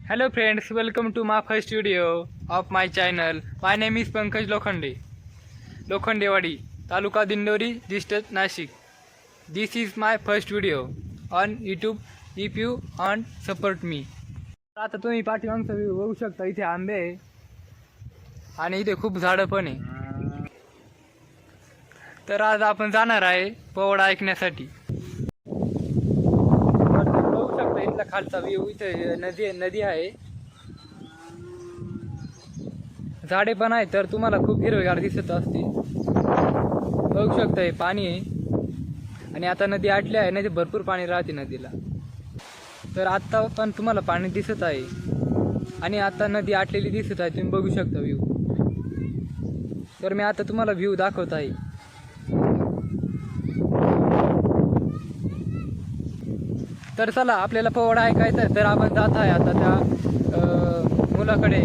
Hello friends, welcome to my first video of my channel. My name is Pankaj Lokhande. Lokhandewadi, Taluka Dindori, District Nashik. This is my first video on YouTube. If you want support me. आता तुम्ही पाठीमागचा view बघू शकता. इथे आंबे आहे आणि इथे खूप झाडं पण आहे. तर आज आपण जाणार आहे पोवाडा ऐकण्यासाठी. बघू शकता इथला खालचा व्ह्यू. इथे नदी आहे, झाडे पण आहे. तर तुम्हाला खूप हिरवेगार दिसत असते. बघू शकता हे पाणी आहे आणि आता नदी आटली आहे. नदी भरपूर पाणी राहते नदीला. तर आता पण तुम्हाला पाणी दिसत आहे आणि आता नदी आटलेली दिसत आहे. तुम्ही बघू शकता व्ह्यू. तर मी आता तुम्हाला व्ह्यू दाखवत आहे. तर चला आपल्याला पोवाडा ऐकायचा आहे. तर आपण जात आहे आता त्या मुलाकडे.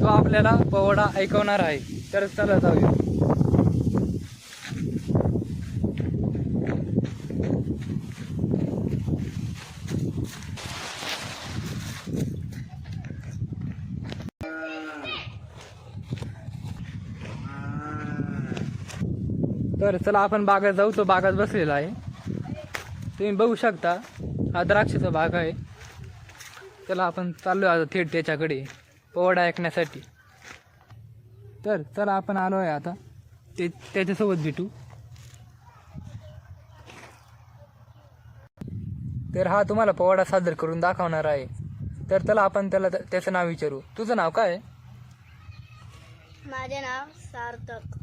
तो आपल्याला पोवाडा ऐकवणार आहे. तर चला जाऊया. तर चला आपण बागात जाऊ. तो बागात बसलेला आहे, तुम्ही बघू शकता. हा द्राक्षाचा बाग आहे. चला आपण चाललो आता थेट त्याच्याकडे पोवाडा ऐकण्यासाठी. तर चला आपण आलो आहे आता त्याच्यासोबत भेटू. तर हा तुम्हाला पोवाडा सादर करून दाखवणार आहे. तर चला आपण त्याचं नाव विचारू. तुझं नाव काय आहे? माझे नाव सार्थक.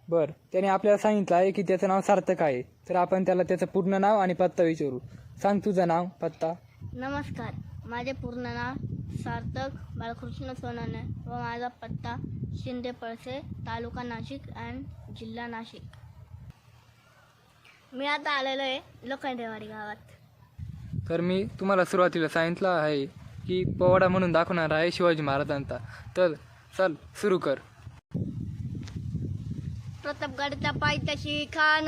बरं, त्याने आपल्याला सांगितलं आहे की त्याचं नाव सार्थक आहे. तर आपण त्याला त्याचं पूर्ण नाव आणि पत्ता विचारू. सांग तुझं नाव, पत्ता. नमस्कार, माझे पूर्ण नाव सार्थक बाळकृष्ण सोनाने व माझा पत्ता शिंदे पळसे, तालुका नाशिक अँड जिल्हा नाशिक. मी आता आलेलो आहे लोखंडेवाडी गावात. तर मी तुम्हाला सुरुवातीला सांगितलं आहे की पोवाडा म्हणून दाखवणार आहे शिवाजी महाराजांचा. तर चल सुरू कर. प्रतापगडच्या पायथ्याशी खान,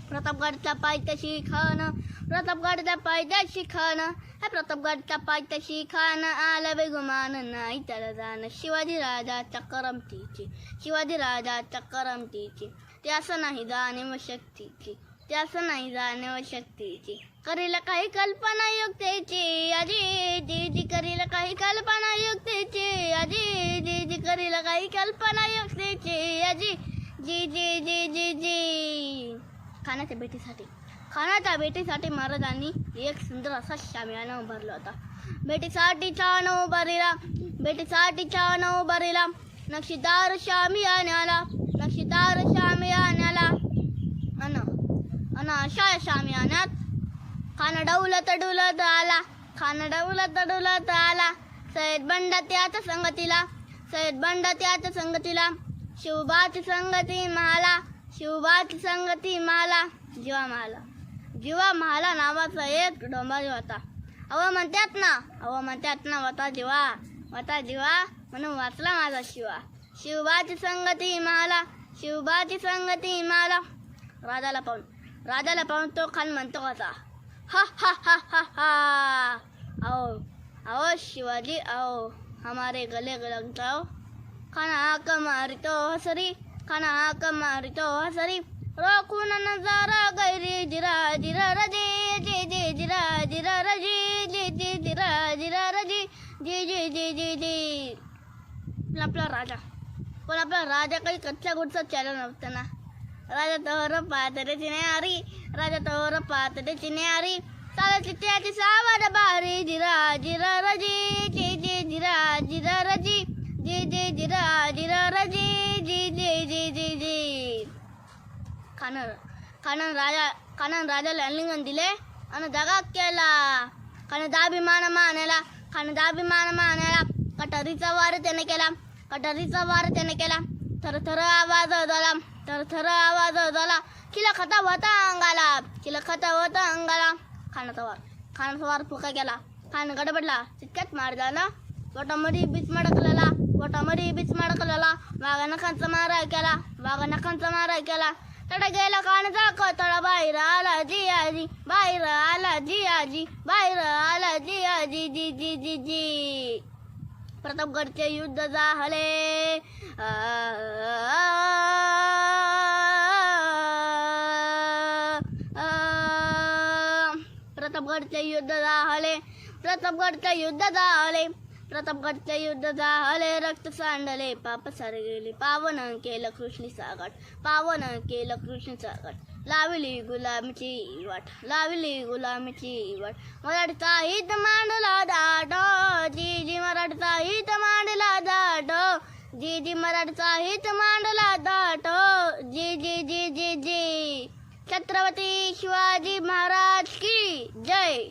प्रतापगडच्या पायथ्याशी खान, प्रतापगडच्या पायथ्याशी खान, प्रतापगडच्या पायथ्याशी खान, आला बेगुमान नाही त्याला जाण. शिवाजी राजाच्या करमतीची, शिवाजी राजाच्या करमतीची, ते असं नाही जाणीव शक्तीची, ते असं नाही जाणीव शक्तीची. करील काही कल्पना युक्तीची, अजी जी जी करील काही कल्पना युक्तीची, अजी जी जी करील काही कल्पना युक्तीची, अजी जी जी जी जी जी. खानाच्या भेटीसाठी महाराजांनी एक सुंदर असा शामियाना उभारला होता. भेटीसाठी छान उभारला, भेटीसाठी छान उभारला. नक्षीदार शामियान्याला, नक्षीदार शामियान्याला. अशा शामियान्यात खान डौलत डुलत आला, खान डौलत डुलत आला. सय्यद बंडा त्याच्या संगतीला, सय्यद बंडा त्याच्या संगतीला. शिवबाची संगती महाला, शिवबाची संगती महाला. जीवा महाला, जीवा महाला नावाचा एक डोंबारी होता. अव म्हणतात ना वता जीवा, वता जीवा म्हणून वाचला माझा शिवा. शिवबाची संगती महाला, शिवबाची संगती महाला. राजाला पाहून तो खान म्हणतो होता, हा हा हा हा हा. आओ शिवाजी आओ, हमारे गले लग जाओ. खाना हाक मारितो हसरी, खाना हाक मारितो हसरी. रोखून नजारा गैरी जिरा जिरा रजी, जी जी जिरा जिरा रजी, जी जी जिरा जिरा रजी, जी जी जी जी जी. आपला राजा, पण आपला राजा काही कच्च्या गुडचा चॅनल नव्हता ना. राजा तोर पातळे चिन्यारी, राजा तोर पातळे चिन्यारी. चालायची त्याची सावध बारी, जिरा जिरा रजी, जी जी जिरा जिरा रजी, जी जी जिरा जिरा रजी, जी जी जी जी जी. खानानं राजाला आलिंगन दिले आणि दगा केला. खान दाभिमान मानेला, खान दाभिमान मानेला. कटारीचा वार त्याने केला, कटारीचा वार त्याने केला. थरथर आवाज झाला, थरथर आवाज झाला. खिलखता होता अंगाला, खिलखता होता अंगाला. खानाचा वार फुका गेला. खान गडबडला, चिटक्यात मार झाला. पोटामध्ये बीच मडकलेला, पोटामध्ये बिचमाड कळला, वाघा नखांचा मारा केला, वाघा नखांचा मारा केला. तडा गेला कानाचा कोथळा, बाहेर आला जियाजी, बाहेर आला जियाजी, बाहेर आला जियाजी, जी जी जी जी. प्रतापगडचे युद्ध झाले, प्रतापगडचे युद्ध झाले, प्रतापगडचे युद्ध झाले, प्रतापगडचे युद्ध झाले. रक्त सांडले, पाप सारे गेले, पावन केलं कृष्ण सागट, पावन केलं कृष्ण सागट. लावली गुलामीची वाट, लावली गुलामीची वाट. मराठी साहित्य मांडला दाट, जी जी मराठी साहित्य मांडला दाट, जी जी मराठी साहित्य मांडला दाट, जी जी जी जी जी. छत्रपती शिवाजी महाराज की जय.